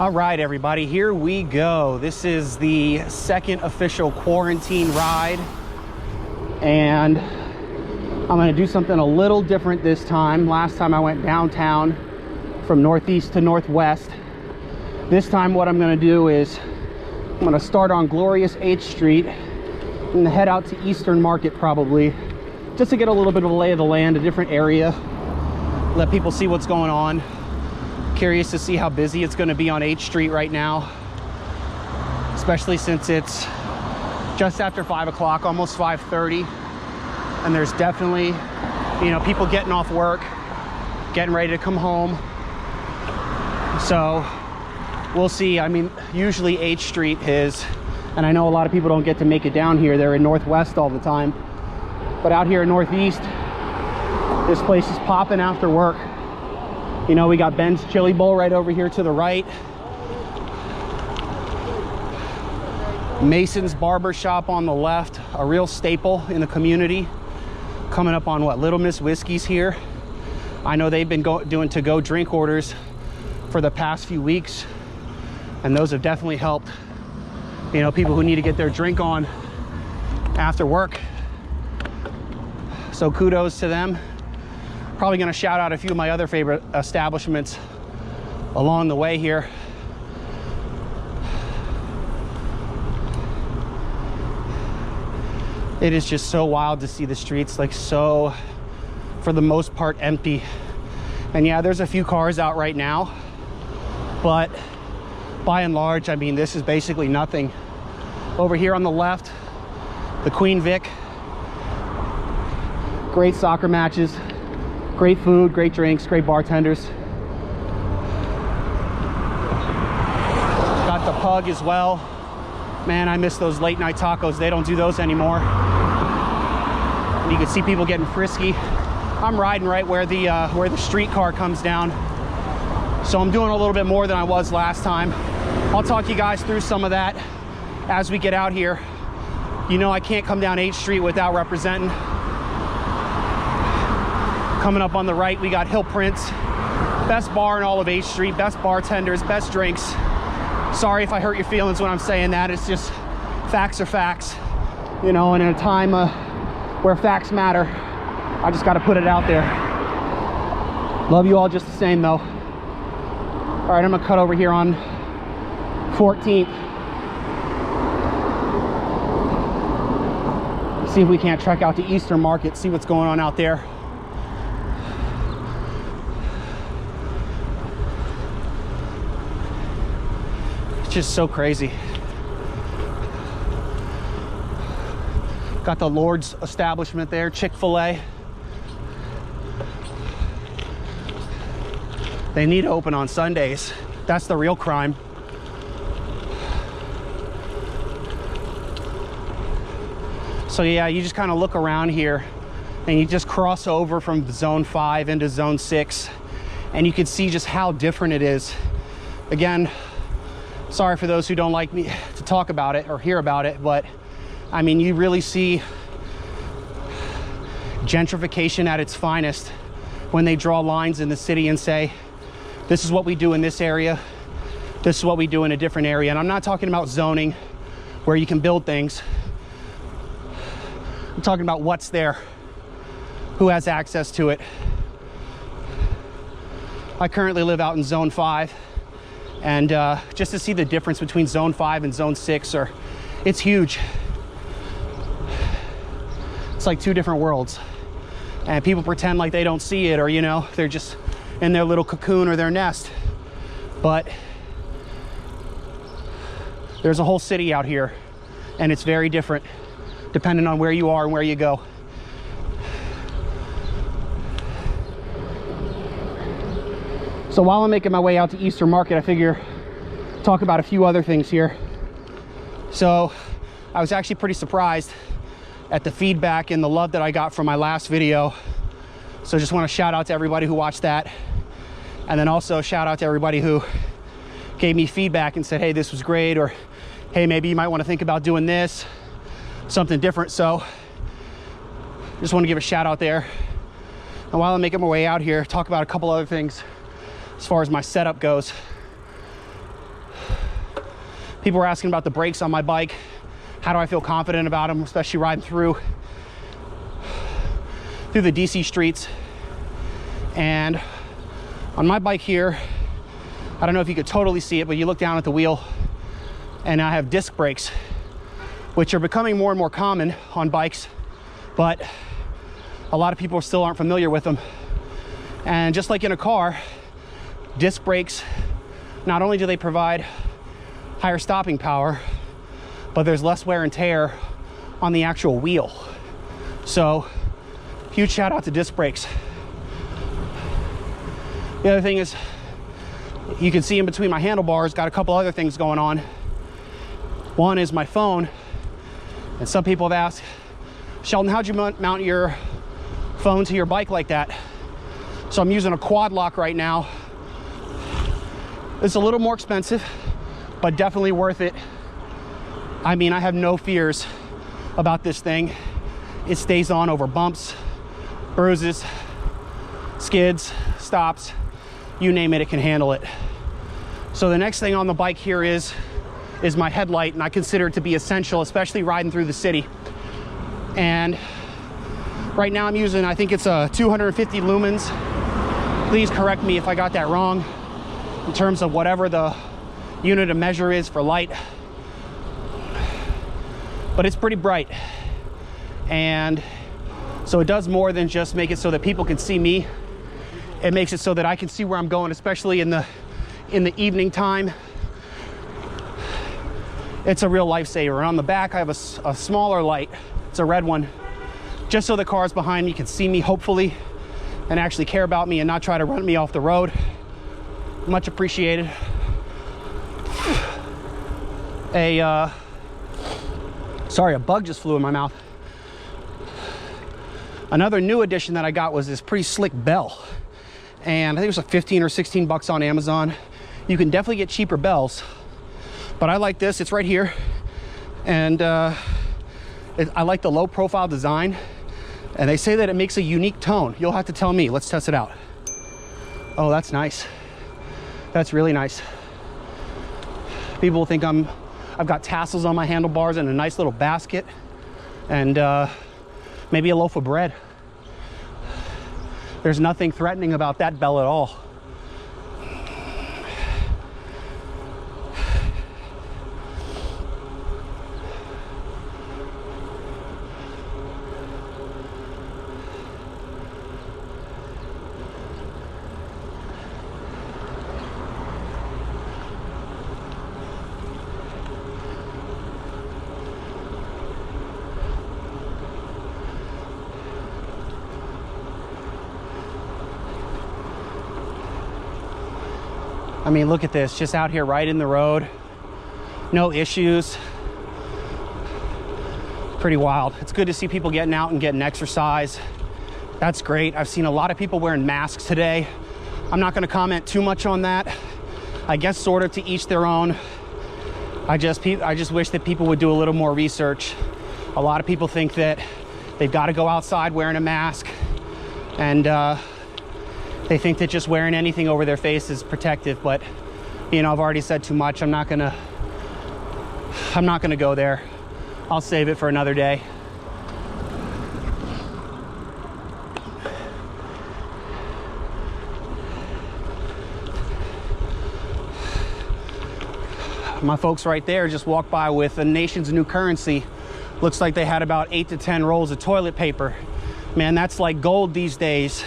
All right, everybody, here we go. This is the second official quarantine ride, and I'm gonna do something a little different this time. Last time I went downtown from northeast to northwest. This time what I'm gonna do is I'm gonna start on Glorious H Street and head out to Eastern Market probably, just to get a little bit of a lay of the land, a different area, let people see what's going on. Curious to see how busy it's going to be on H Street right now, especially since it's just after 5 o'clock, almost 5:30, and there's definitely, you know, people getting off work, getting ready to come home. So we'll see. I mean, usually H Street is, and I know a lot of people don't get to make it down here, they're in Northwest all the time, but out here in Northeast, this place is popping after work. You know, we got Ben's Chili Bowl right over here to the right. Mason's Barber Shop on the left, a real staple in the community. Coming up on what, Little Miss Whiskey's here. I know they've been doing to-go drink orders for the past few weeks, and those have definitely helped, you know, people who need to get their drink on after work. So kudos to them. Probably gonna shout out a few of my other favorite establishments along the way here. It is just so wild to see the streets, like, so, for the most part, empty. And yeah, there's a few cars out right now, but by and large, I mean, this is basically nothing. Over here on the left, the Queen Vic. Great soccer matches. Great food, great drinks, great bartenders. Got the Pug as well. Man, I miss those late night tacos. They don't do those anymore. And you can see people getting frisky. I'm riding right where the streetcar comes down. So I'm doing a little bit more than I was last time. I'll talk you guys through some of that as we get out here. You know, I can't come down H Street without representing. Coming up on the right, we got Hill Prince, best bar in all of H Street, best bartenders, best drinks. Sorry if I hurt your feelings when I'm saying that. It's just facts are facts, you know, and in a time where facts matter, I just got to put it out there. Love you all just the same, though. All right, I'm gonna cut over here on 14th. See if we can't trek out to Eastern Market, see what's going on out there. Just so crazy. Got the Lord's establishment there, Chick-fil-A. They need to open on Sundays. That's the real crime. So yeah, you just kind of look around here and you just cross over from Zone 5 into Zone 6, and you can see just how different it is. Again, sorry for those who don't like me to talk about it or hear about it, but I mean, you really see gentrification at its finest when they draw lines in the city and say, this is what we do in this area, this is what we do in a different area. And I'm not talking about zoning where you can build things. I'm talking about what's there, who has access to it. I currently live out in Zone 5. And just to see the difference between Zone 5 and Zone 6, it's huge. It's like two different worlds. And people pretend like they don't see it, or, you know, they're just in their little cocoon or their nest. But there's a whole city out here, and it's very different depending on where you are and where you go. So while I'm making my way out to Eastern Market, I figure talk about a few other things here. So I was actually pretty surprised at the feedback and the love that I got from my last video. So just want to shout out to everybody who watched that. And then also shout out to everybody who gave me feedback and said, hey, this was great, or hey, maybe you might want to think about doing this, something different. So just want to give a shout out there. And while I'm making my way out here, talk about a couple other things as far as my setup goes. People were asking about the brakes on my bike. How do I feel confident about them, especially riding through the DC streets. And on my bike here, I don't know if you could totally see it, but you look down at the wheel and I have disc brakes, which are becoming more and more common on bikes, but a lot of people still aren't familiar with them. And just like in a car, disc brakes, not only do they provide higher stopping power, but there's less wear and tear on the actual wheel. So huge shout out to disc brakes. The other thing is, you can see in between my handlebars, got a couple other things going on. One is my phone, and some people have asked, Sheldon, how'd you mount your phone to your bike like that? So I'm using a quad lock right now. It's a little more expensive, but definitely worth it. I mean, I have no fears about this thing. It stays on over bumps, bruises, skids, stops, you name it, it can handle it. So the next thing on the bike here is my headlight, and I consider it to be essential, especially riding through the city. And right now I'm using, I think it's a 250 lumens. Please correct me if I got that wrong in terms of whatever the unit of measure is for light. But it's pretty bright. And so it does more than just make it so that people can see me. It makes it so that I can see where I'm going, especially in the evening time. It's a real lifesaver. And on the back, I have a smaller light. It's a red one, just so the cars behind me can see me, hopefully, and actually care about me and not try to run me off the road. Much appreciated. Sorry, a bug just flew in my mouth. Another new addition that I got was this pretty slick bell. And I think it was like 15 or 16 bucks on Amazon. You can definitely get cheaper bells, but I like this. It's right here. And I like the low profile design. And they say that it makes a unique tone. You'll have to tell me. Let's test it out. Oh, that's nice. That's really nice. People think I've got tassels on my handlebars and a nice little basket, and maybe a loaf of bread. There's nothing threatening about that bell at all. I mean, look at this, just out here right in the road, no issues. Pretty wild. It's good to see people getting out and getting exercise. That's great. I've seen a lot of people wearing masks today. I'm not going to comment too much on that. I guess sort of to each their own. I just wish that people would do a little more research. A lot of people think that they've got to go outside wearing a mask, and they think that just wearing anything over their face is protective, but you know, I've already said too much. I'm not gonna go there. I'll save it for another day. My folks right there just walked by with the nation's new currency. Looks like they had about 8 to 10 rolls of toilet paper. Man, that's like gold these days,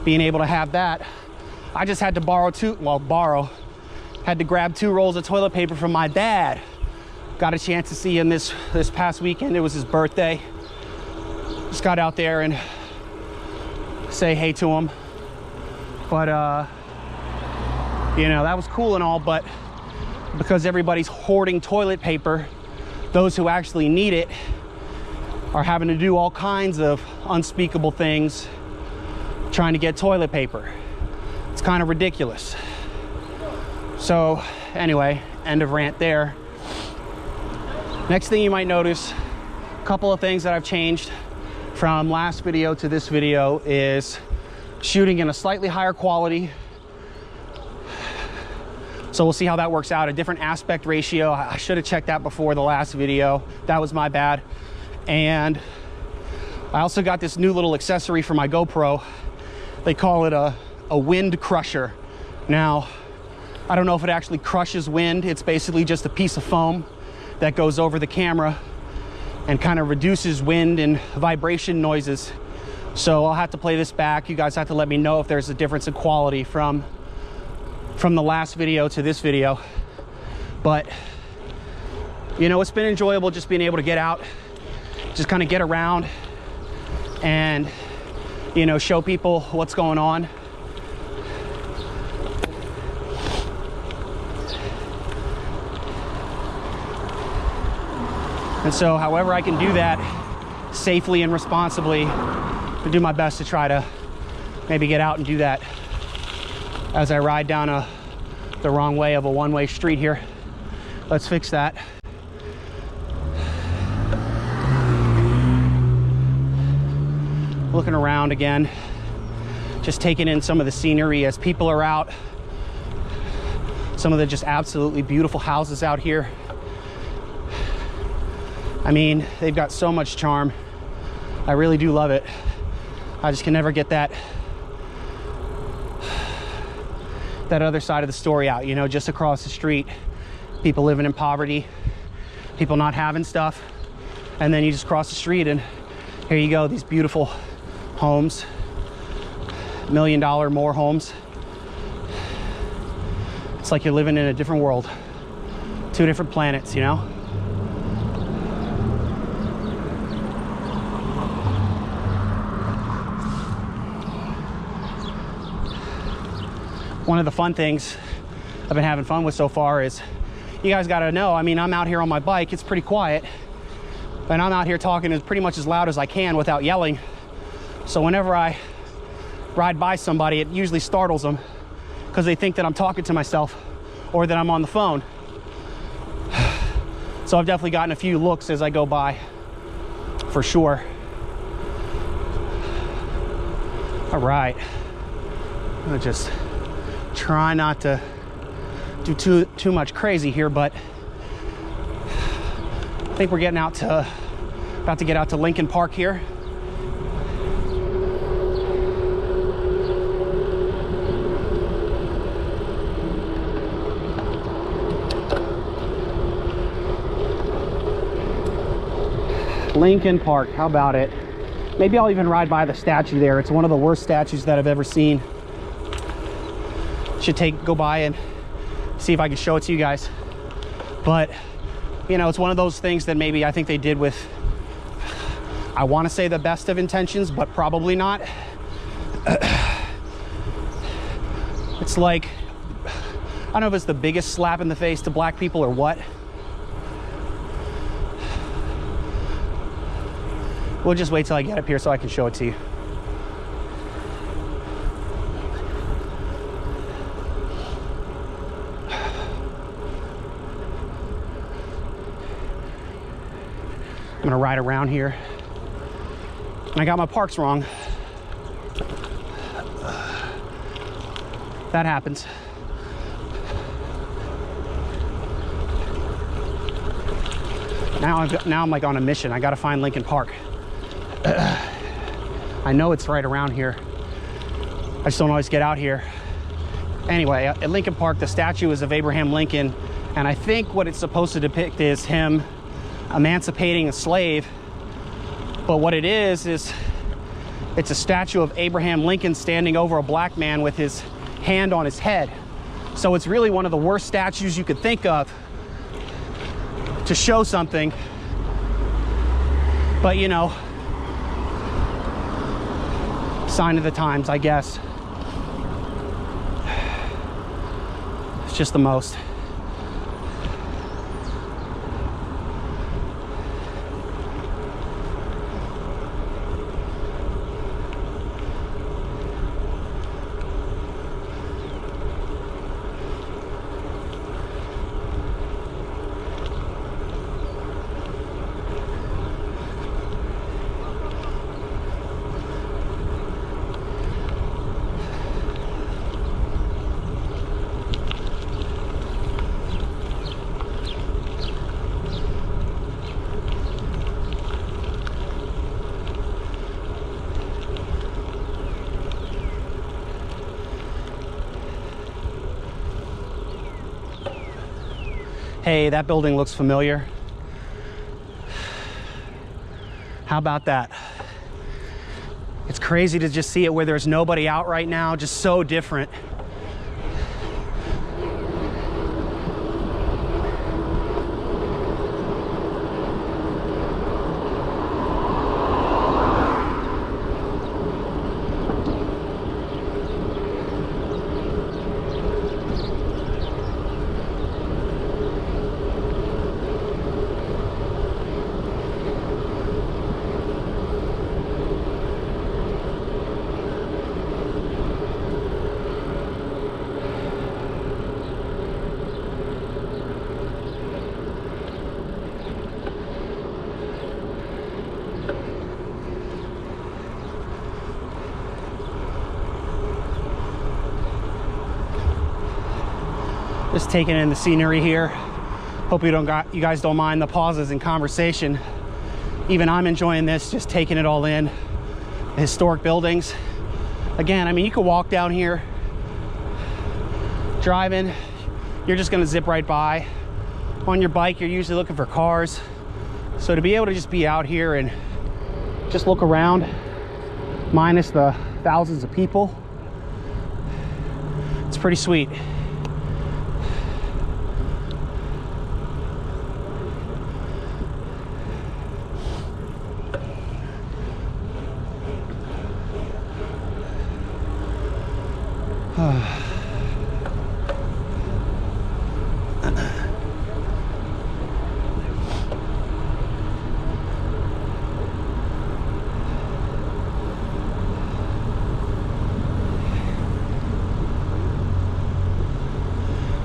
being able to have that. I just had to had to grab 2 rolls of toilet paper from my dad. Got a chance to see him this past weekend. It was his birthday. Just got out there and say hey to him. But you know, that was cool and all, but because everybody's hoarding toilet paper, those who actually need it are having to do all kinds of unspeakable things trying to get toilet paper. It's kind of ridiculous. So anyway, end of rant there. Next thing you might notice, a couple of things that I've changed from last video to this video is shooting in a slightly higher quality, So we'll see how that works out. A different aspect ratio. I should have checked that before the last video. That was my bad. And I also got this new little accessory for my GoPro. They call it a wind crusher. Now, I don't know if it actually crushes wind. It's basically just a piece of foam that goes over the camera and kind of reduces wind and vibration noises. So I'll have to play this back. You guys have to let me know if there's a difference in quality from the last video to this video. But you know, it's been enjoyable just being able to get out, just kind of get around and, you know, show people what's going on. And so however I can do that safely and responsibly, I do my best to try to maybe get out and do that as I ride down the wrong way of a one-way street here. Let's fix that. Looking around again, just taking in some of the scenery as people are out. Some of the just absolutely beautiful houses out here. I mean, they've got so much charm. I really do love it. I just can never get that other side of the story out, you know, just across the street, people living in poverty, people not having stuff, and then you just cross the street and here you go, these beautiful homes, $1 million more homes. It's like you're living in a different world, 2 different planets, you know. One of the fun things I've been having fun with so far is, you guys got to know, I mean, I'm out here on my bike, it's pretty quiet, and I'm out here talking as pretty much as loud as I can without yelling. So whenever I ride by somebody, it usually startles them because they think that I'm talking to myself or that I'm on the phone. So I've definitely gotten a few looks as I go by, for sure. All right, I'll just try not to do too much crazy here, but I think we're getting about to get out to Lincoln Park here. Lincoln Park, how about it? Maybe I'll even ride by the statue there. It's one of the worst statues that I've ever seen. Should go by and see if I can show it to you guys. But you know, it's one of those things that maybe I think they did with, I want to say the best of intentions, but probably not. It's like, I don't know if it's the biggest slap in the face to black people or what. We'll just wait till I get up here so I can show it to you. I'm gonna ride around here. And I got my parks wrong. That happens. Now I'm like on a mission. I gotta find Lincoln Park. I know it's right around here. I just don't always get out here. Anyway, at Lincoln Park, the statue is of Abraham Lincoln, and I think what it's supposed to depict is him emancipating a slave. But what it is it's a statue of Abraham Lincoln standing over a black man with his hand on his head. So it's really one of the worst statues you could think of to show something. But you know, sign of the times, I guess. It's just the most. Hey, that building looks familiar. How about that? It's crazy to just see it where there's nobody out right now, just so different. Just taking in the scenery here. Hope you guys don't mind the pauses in conversation. Even I'm enjoying this, just taking it all in. The historic buildings. Again, I mean, you could walk down here, driving, you're just gonna zip right by. On your bike, you're usually looking for cars. So to be able to just be out here and just look around, minus the thousands of people, it's pretty sweet.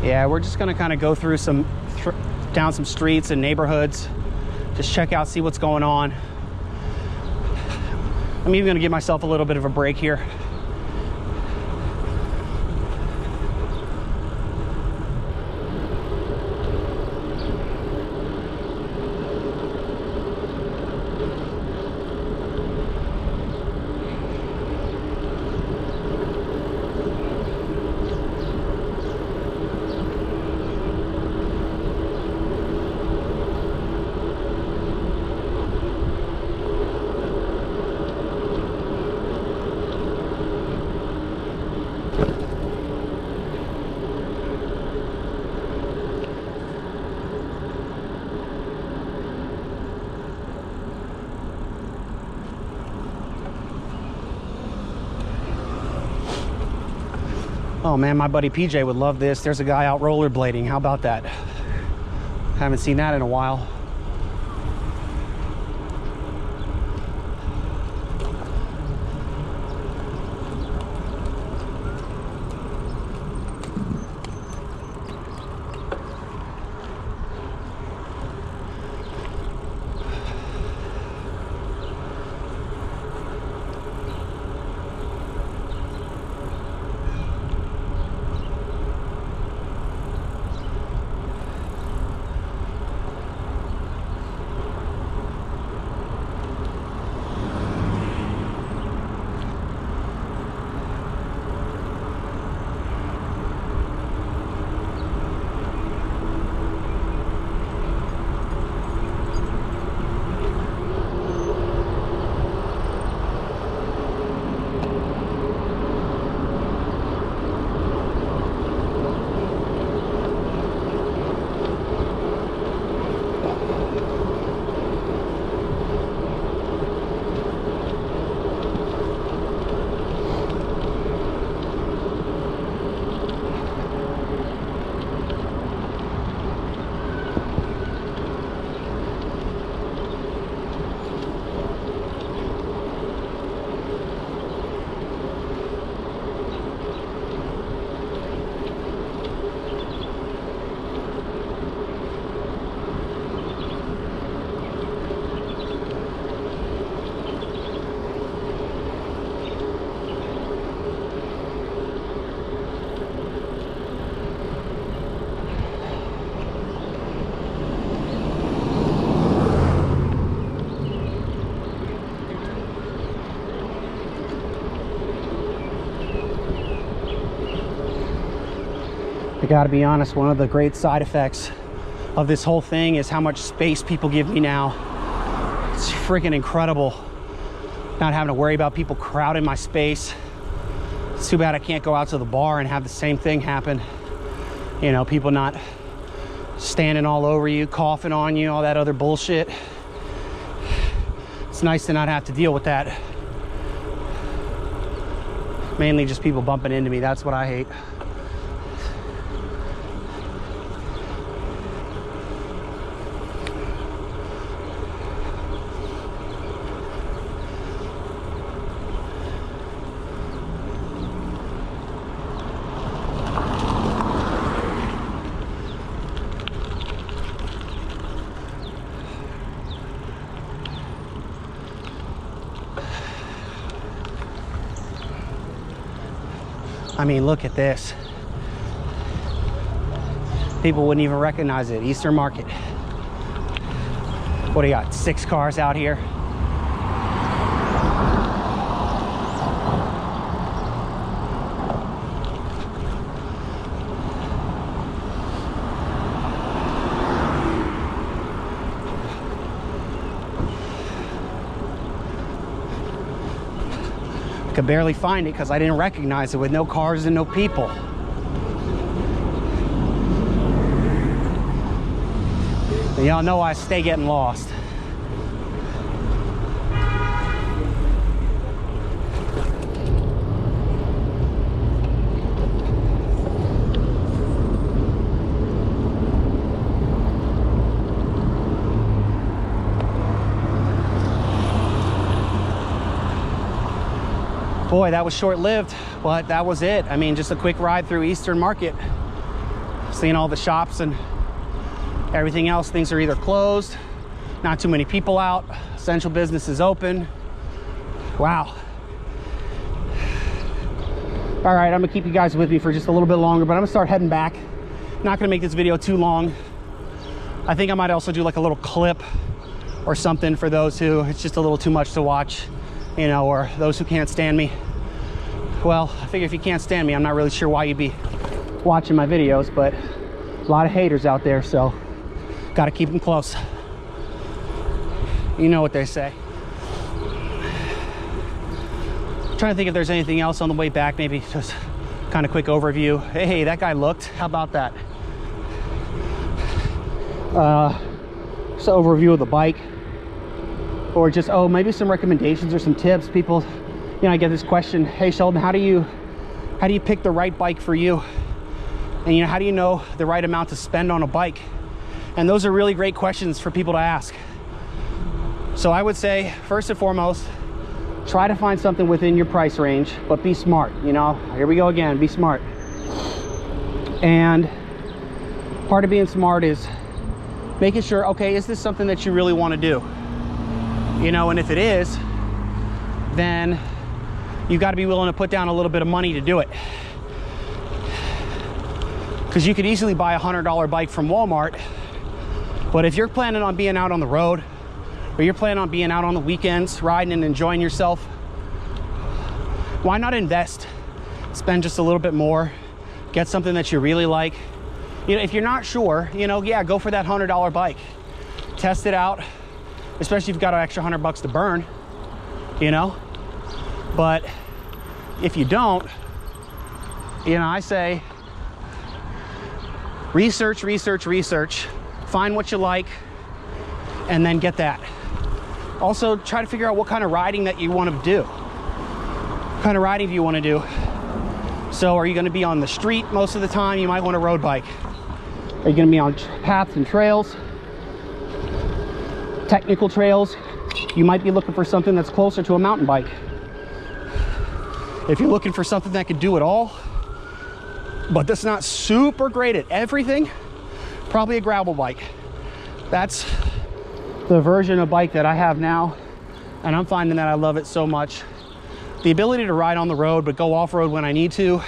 Yeah, we're just gonna kind of go through down some streets and neighborhoods, just check out, see what's going on. I'm even gonna give myself a little bit of a break here. Oh man, my buddy PJ would love this. There's a guy out rollerblading. How about that? Haven't seen that in a while. I gotta be honest, one of the great side effects of this whole thing is how much space people give me now. It's freaking incredible. Not having to worry about people crowding my space. It's too bad I can't go out to the bar and have the same thing happen. You know, people not standing all over you, coughing on you, all that other bullshit. It's nice to not have to deal with that. Mainly just people bumping into me. That's what I hate. I mean, look at this. People wouldn't even recognize it. Eastern Market. What do you got? 6 cars out here. Could barely find it because I didn't recognize it with no cars and no people. And y'all know I stay getting lost. Boy, that was short-lived, but that was it. I mean, just a quick ride through Eastern Market. Seeing all the shops and everything else. Things are either closed, not too many people out, essential business is open. Wow. All right, I'm gonna keep you guys with me for just a little bit longer, but I'm gonna start heading back. Not gonna make this video too long. I think I might also do like a little clip or something for those who it's just a little too much to watch, you know, or those who can't stand me. Well, I figure if you can't stand me, I'm not really sure why you'd be watching my videos, but a lot of haters out there, so gotta keep them close. You know what they say. Trying to think if there's anything else on the way back, maybe just kind of quick overview. Hey, that guy looked, how about that? Just an overview of the bike, or just, oh, maybe some recommendations or some tips. People, you know, I get this question, hey Sheldon, how do you pick the right bike for you? And you know, how do you know the right amount to spend on a bike? And those are really great questions for people to ask. So I would say, first and foremost, try to find something within your price range, but be smart. You know, here we go again, be smart. And part of being smart is making sure, okay, is this something that you really want to do? You know, and if it is, then you've got to be willing to put down a little bit of money to do it. Because you could easily buy a $100 bike from Walmart, but if you're planning on being out on the road, or you're planning on being out on the weekends, riding and enjoying yourself, why not invest? Spend just a little bit more, get something that you really like. You know, if you're not sure, you know, yeah, go for that $100 bike. Test it out, especially if you've got an extra $100 to burn, you know? But if you don't, you know, I say, research, find what you like, and then get that. Also, try to figure out what kind of riding that you want to do. What kind of riding do you want to do? So are you going to be on the street most of the time? You might want a road bike. Are you going to be on paths and trails? Technical trails? You might be looking for something that's closer to a mountain bike. If you're looking for something that can do it all, but that's not super great at everything, probably a gravel bike. That's the version of bike that I have now, and I'm finding that I love it so much. The ability to ride on the road, but go off-road when I need to,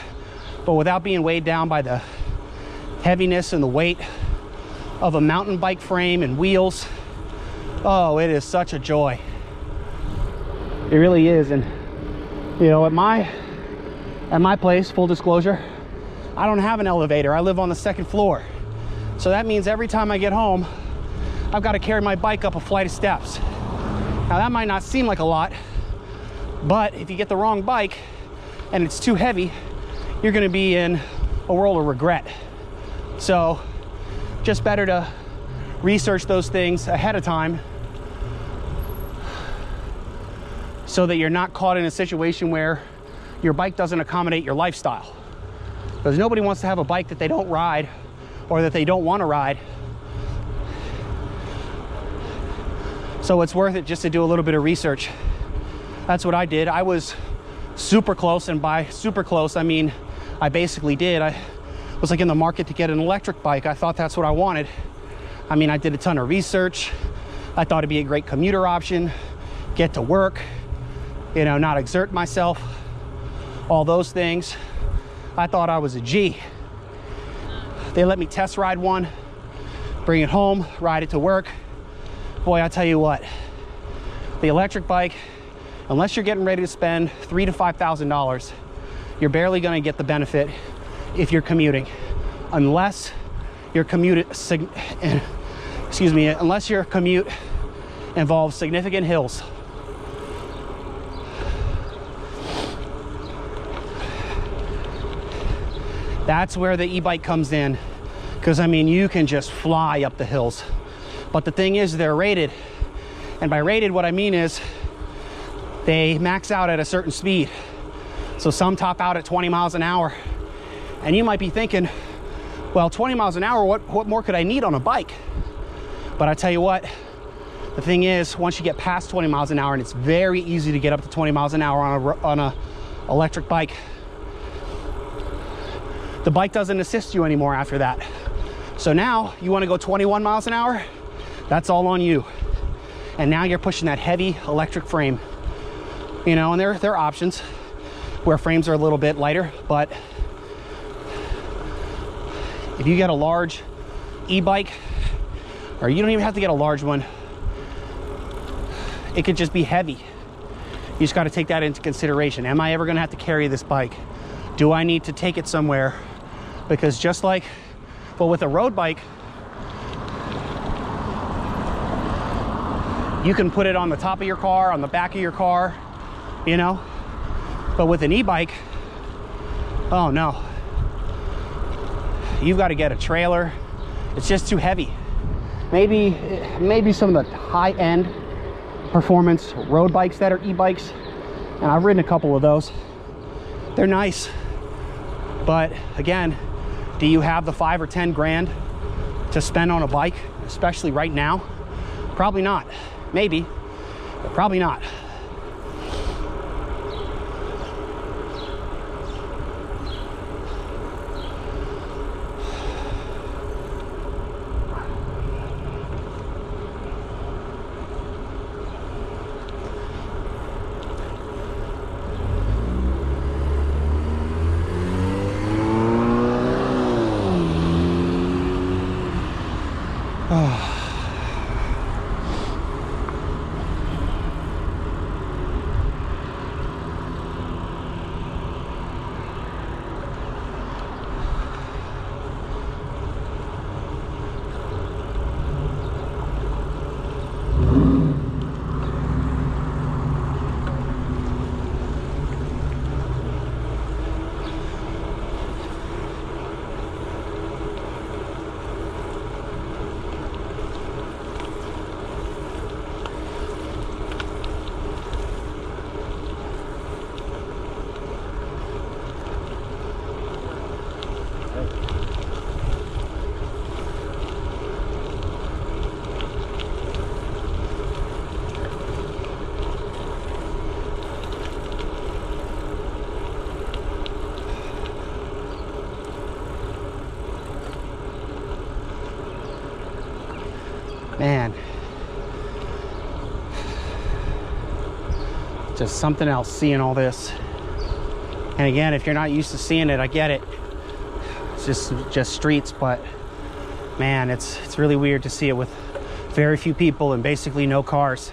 but without being weighed down by the heaviness and the weight of a mountain bike frame and wheels. Oh, it is such a joy. It really is. And you know, at my place, full disclosure, I don't have an elevator. I live on the 2nd floor. So that means every time I get home, I've got to carry my bike up a flight of steps. Now that might not seem like a lot, but if you get the wrong bike and it's too heavy, you're going to be in a world of regret. So just better to research those things ahead of time so that you're not caught in a situation where your bike doesn't accommodate your lifestyle. Because nobody wants to have a bike that they don't ride or that they don't want to ride. So it's worth it just to do a little bit of research. That's what I did. I was super close, and by super close, I mean, I basically did. I was like in the market to get an electric bike. I thought that's what I wanted. I mean, I did a ton of research. I thought it'd be a great commuter option, get to work, you know, not exert myself, all those things. I thought I was a G. They let me test ride one, bring it home, ride it to work. Boy, I tell you what, the electric bike, unless you're getting ready to spend $3,000 to $5,000, you're barely going to get the benefit if you're commuting, unless your commute, unless your commute involves significant hills. That's where the e-bike comes in, because I mean, you can just fly up the hills. But the thing is, they're rated, and by rated, what I mean is they max out at a certain speed. So some top out at 20 miles an hour, and you might be thinking, well, 20 miles an hour, what more could I need on a bike? But I tell you what, the thing is, once you get past 20 miles an hour, and it's very easy to get up to 20 miles an hour on a electric bike, the bike doesn't assist you anymore after that. So now you want to go 21 miles an hour, that's all on you. And now you're pushing that heavy electric frame, you know, and there are options where frames are a little bit lighter, but if you get a large e-bike, or you don't even have to get a large one, it could just be heavy. You just got to take that into consideration. Am I ever going to have to carry this bike? Do I need to take it somewhere? Because just like, well, with a road bike, you can put it on the top of your car, on the back of your car, you know? But with an e-bike, oh no. You've got to get a trailer. It's just too heavy. Maybe some of the high-end performance road bikes that are e-bikes, and I've ridden a couple of those. They're nice, but again, do you have the 5 or 10 grand to spend on a bike, especially right now? Probably not. Maybe, but probably not. Man, just something else seeing all this. And again, if you're not used to seeing it, I get it. It's just streets, but man, it's really weird to see it with very few people and basically no cars.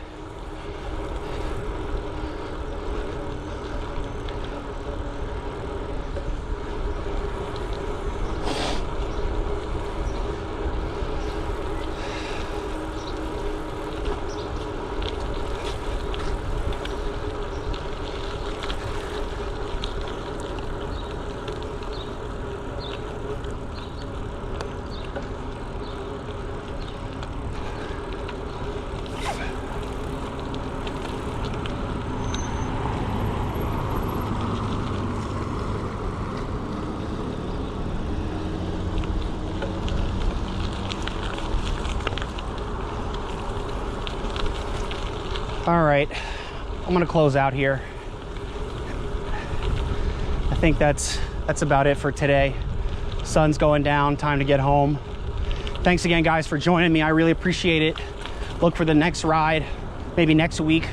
All right, I'm gonna close out here. I think that's about it for today. Sun's going down, time to get home. Thanks again, guys, for joining me. I really appreciate it. Look for the next ride, maybe next week.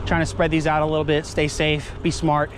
Trying to spread these out a little bit. Stay safe, be smart.